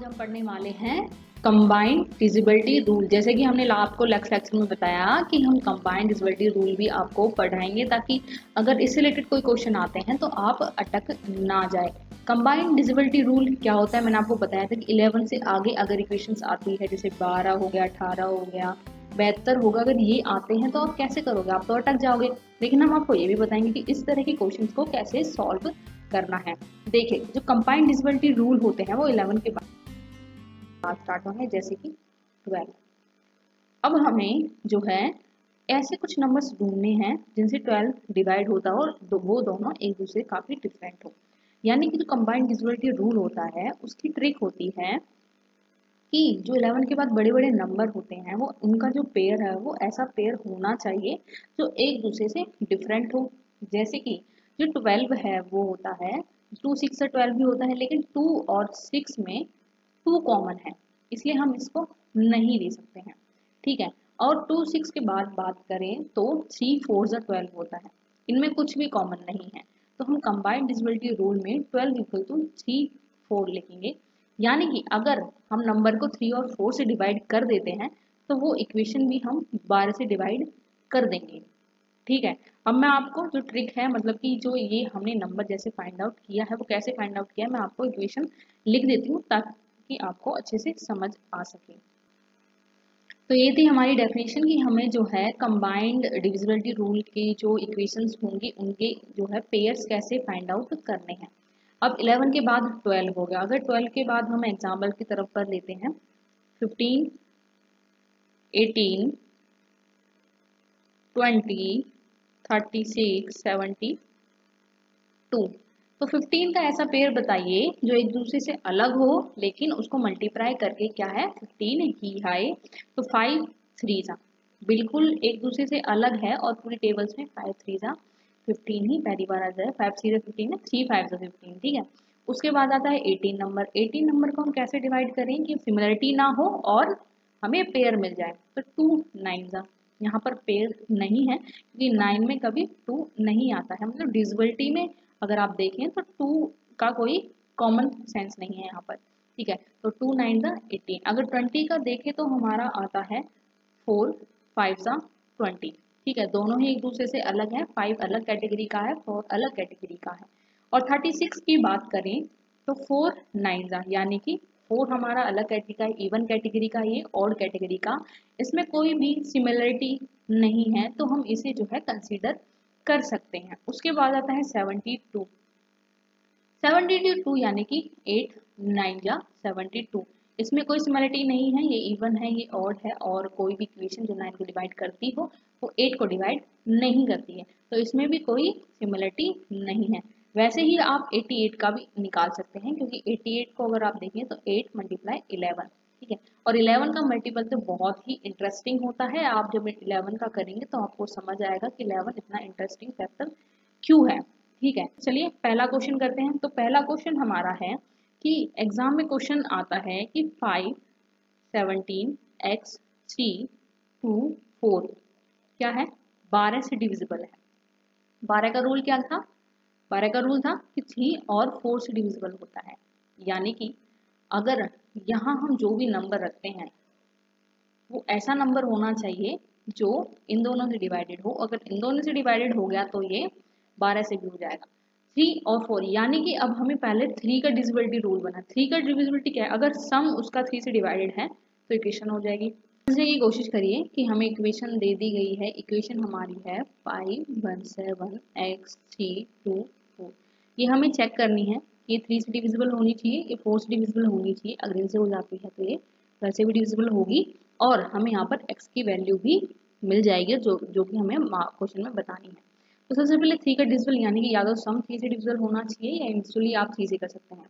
आज हम पढ़ने वाले हैं कंबाइंड डिविजिबिलिटी रूल। जैसे कि हमने आपको लास्ट लेक्चर में बताया कि हम कंबाइंड डिविजिबिलिटी रूल भी आपको पढ़ाएंगे ताकि अगर इससे रिलेटेड कोई क्वेश्चन आते हैं तो आप अटक ना जाए। कंबाइंड डिविजिबिलिटी रूल क्या होता है, मैंने आपको बताया था कि 11 से आगे अगर इक्वेशंस आती है, जैसे 12 हो गया, 18 हो गया, 72 होगा, अगर ये आते हैं तो आप कैसे करोगे, आप तो अटक जाओगे। लेकिन हम आपको ये भी बताएंगे कि इस तरह के क्वेश्चन को कैसे सॉल्व करना है। देखिए, जो कंबाइंड डिविजिबिलिटी रूल होते हैं वो 11 के बाद स्टार्ट होंगे, जैसे कि 12। अब हमें जो है ऐसे कुछ नंबर्स ढूंढने हैं जिनसे 12 डिवाइड होता हो और वो दोनों एक दूसरे काफी डिफरेंट हो। यानी कि जो कंबाइंड डिविजिबिलिटी रूल होता है उसकी ट्रिक होती है कि जो 11 के बाद बड़े बड़े नंबर होते हैं वो उनका जो पेयर है वो ऐसा पेयर होना चाहिए जो एक दूसरे से डिफरेंट हो। जैसे कि जो 12 है वो होता है 2 6 से 12 भी होता है, लेकिन 2 और 6 में 2 कॉमन है, इसलिए हम इसको नहीं ले सकते हैं। ठीक है, और 2 6 के बाद बात करें तो 3 4 से 12 होता है, इनमें कुछ भी कॉमन नहीं है। तो हम कंबाइंड डिविजिबिलिटी रूल में 12 इक्वल टू 3 4 लिखेंगे। यानी कि अगर हम नंबर को 3 और 4 से डिवाइड कर देते हैं तो वो इक्वेशन भी हम 12 से डिवाइड कर देंगे। ठीक है, अब मैं आपको जो ट्रिक है, मतलब कि जो ये हमने नंबर जैसे फाइंड आउट किया है वो कैसे फाइंड आउट किया है, मैं आपको इक्वेशन लिख देती हूँ ताकि आपको अच्छे से समझ आ सके। तो ये थी हमारी डेफिनेशन कि हमें जो है कंबाइंड डिविजिबिलिटी रूल के जो इक्वेशंस होंगी उनके जो है पेयर्स कैसे फाइंड आउट करने हैं। अब 11 के बाद 12 हो गया, अगर 12 के बाद हम एग्जाम्पल की तरफ पर लेते हैं 15 18 20 36 72। तो 15 का ऐसा पेयर बताइए जो एक दूसरे से अलग हो लेकिन उसको मल्टीप्लाई करके क्या है 15 ही आए। तो 5 3 जा बिल्कुल एक दूसरे से अलग है और पूरी टेबल्स में 5 3 जा 15 ही पहली बार आ जाए। 5 3 15 है, 3 5 जा 15। ठीक है, उसके बाद आता है 18 नंबर। 18 नंबर को हम कैसे डिवाइड करें कि सिमिलरिटी ना हो और हमें पेयर मिल जाए। तो 2 9 जा, यहाँ पर पेयर नहीं है क्योंकि 9 में कभी 2 नहीं आता है, मतलब डिविजिबिलिटी में अगर आप देखें तो 2 का कोई कॉमन सेंस नहीं है यहाँ पर। ठीक है, तो 2 9 जा 18। अगर 20 का देखें तो हमारा आता है 4 5 जा 20। ठीक है, दोनों ही एक दूसरे से अलग है, 5 अलग कैटेगरी का है, 4 अलग कैटेगरी का है। और 36 की बात करें तो 4 9 जा, यानी कि 4 हमारा अलग कैटेगरी का है, इवन कैटेगरी का, ये ऑड कैटेगरी का, इसमें कोई भी सिमिलरिटी नहीं है तो हम इसे जो है कंसीडर कर सकते हैं। उसके बाद आता है 72। 72 यानी कि 8 9 या 72, इसमें कोई सिमिलरिटी नहीं है, ये इवन है, ये ऑड है, और कोई भी इक्वेशन जो 9 को डिवाइड करती हो वो 8 को डिवाइड नहीं करती है, तो इसमें भी कोई सिमिलरिटी नहीं है। वैसे ही आप 88 का भी निकाल सकते हैं क्योंकि 88 को अगर आप देखें तो 8 मल्टीप्लाई 11। ठीक है, और 11 का मल्टीपल तो बहुत ही इंटरेस्टिंग होता है, आप जब 11 का करेंगे तो आपको समझ आएगा कि 11 इतना इंटरेस्टिंग फैक्टर क्यों है। ठीक है, चलिए पहला क्वेश्चन करते हैं। तो पहला क्वेश्चन हमारा है कि एग्जाम में क्वेश्चन आता है कि 5 17 x 3 2 4 क्या है, 12 से डिविजिबल है। 12 का रूल क्या था, 12 का रूल था कि 3 और 4 से डिविजिबल होता है। यानी कि अगर यहाँ हम जो भी नंबर रखते हैं वो ऐसा नंबर होना चाहिए जो इन दोनों से डिवाइडेड हो। अगर इन दोनों से डिवाइडेड हो गया तो ये 12 से भी हो जाएगा। 3 और 4 यानी कि अब हमें पहले 3 का डिविजिबिलिटी रूल बना। 3 का डिविजिबिलिटी क्या है, अगर सम उसका 3 से डिवाइडेड है तो इक्वेशन हो जाएगी। समझने की कोशिश करिए कि हमें इक्वेशन दे दी गई है, इक्वेशन हमारी है 5 1 7 x 3 2 4। ये हमें चेक करनी है, ये 3 से डिविजिबल होनी चाहिए, ये 4 से डिविजिबल होनी चाहिए। अगर इनसे हो जाती है तो ये वैसे भी डिविजिबल होगी और हमें यहाँ पर x की वैल्यू भी मिल जाएगी जो कि हमें क्वेश्चन में बतानी है। तो सबसे पहले 3 का डिविजिबल यानी कि या तो सम 3 से डिविजिबल होना चाहिए या इंडिविजुअली आप 3 से कर सकते हैं।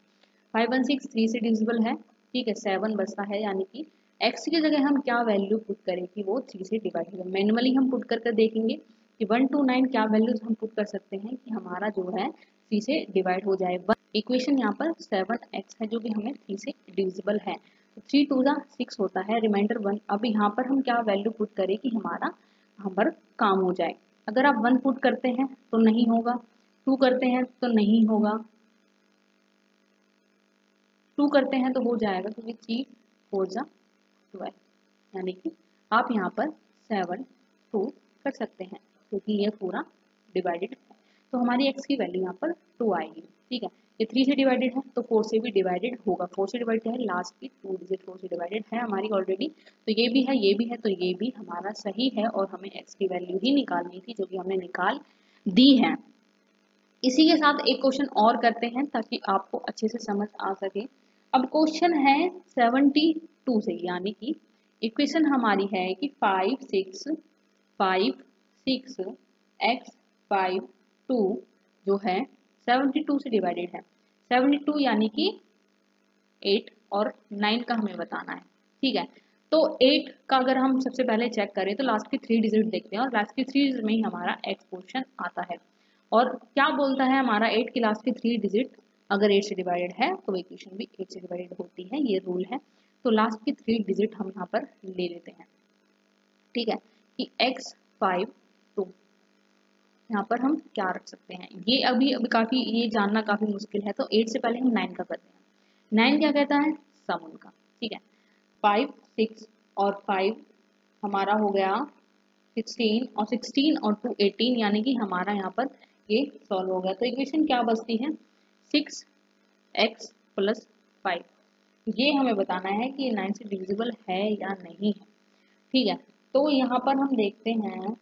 5 1 6 3 से डिविजिबल है। ठीक है, 7 बचता है, यानी कि x की जगह हम क्या वैल्यू पुट करें कि वो 3 से डिवाइड हो। मैनुअली हम पुट करके देखेंगे कि 1 to 9 क्या वैल्यूज हम पुट कर सकते हैं कि हमारा जो है 3 से डिवाइड हो जाए। इक्वेशन यहाँ पर 7x है जो कि हमें 3 से डिविजिबल है। तो 3 2 6 होता है, रिमाइंडर 1। अब यहाँ पर हम क्या वैल्यू पुट करें कि हमारा यहाँ पर काम हो जाए। अगर आप 1 पुट करते हैं तो नहीं होगा, 2 करते हैं तो नहीं होगा, 2 करते हैं तो हो जाएगा, क्योंकि 3 4 जा 12, यानी कि आप यहाँ पर 7 2 कर सकते हैं, क्योंकि ये पूरा डिवाइडेड है। तो हमारी x की वैल्यू यहाँ पर 2 आएगी। ठीक है, ये 3 से डिवाइडेड है तो 4 से भी डिवाइडेड होगा। 4 से डिवाइड है, लास्ट की 2 डिजिट 4 से डिवाइडेड है हमारी ऑलरेडी, तो ये भी है, ये भी है, तो ये भी हमारा सही है और हमें x की वैल्यू ही निकालनी थी, जो कि हमने निकाल दी है। इसी के साथ एक क्वेश्चन और करते हैं ताकि आपको अच्छे से समझ आ सके। अब क्वेश्चन है 72 से, यानी कि इक्वेशन हमारी है कि 5 6 x 5 2 जो है 72 से डिवाइडेड है। 72 यानी कि 8 और 9 का हमें बताना है। ठीक है, तो 8 का अगर हम सबसे पहले चेक करें तो लास्ट की 3 डिजिट देखते हैं, और लास्ट की 3 डिजिट में ही हमारा x क्वेश्चन आता है। और क्या बोलता है हमारा 8 की लास्ट की 3 डिजिट अगर 8 से डिवाइडेड है तो इक्वेशन भी 8 से डिवाइडेड होती है, ये रूल है। तो लास्ट की 3 डिजिट हम यहाँ पर ले लेते हैं। ठीक है, कि x 5 2, यहाँ पर हम क्या रख सकते हैं, ये अभी काफी ये जानना काफी मुश्किल है, तो 8 से पहले हम 9 का करते हैं। 9 क्या कहता है, सम उनका। ठीक है, 5 6 और 5 हमारा हो गया 16, और 16 और 2 18, यानी कि हमारा यहाँ पर ये सॉल्व हो गया। तो इक्वेशन क्या बचती है, 6x प्लस 5। ये हमें बताना है कि 9 से डिविजिबल है या नहीं है। ठीक है, तो यहाँ पर हम देखते हैं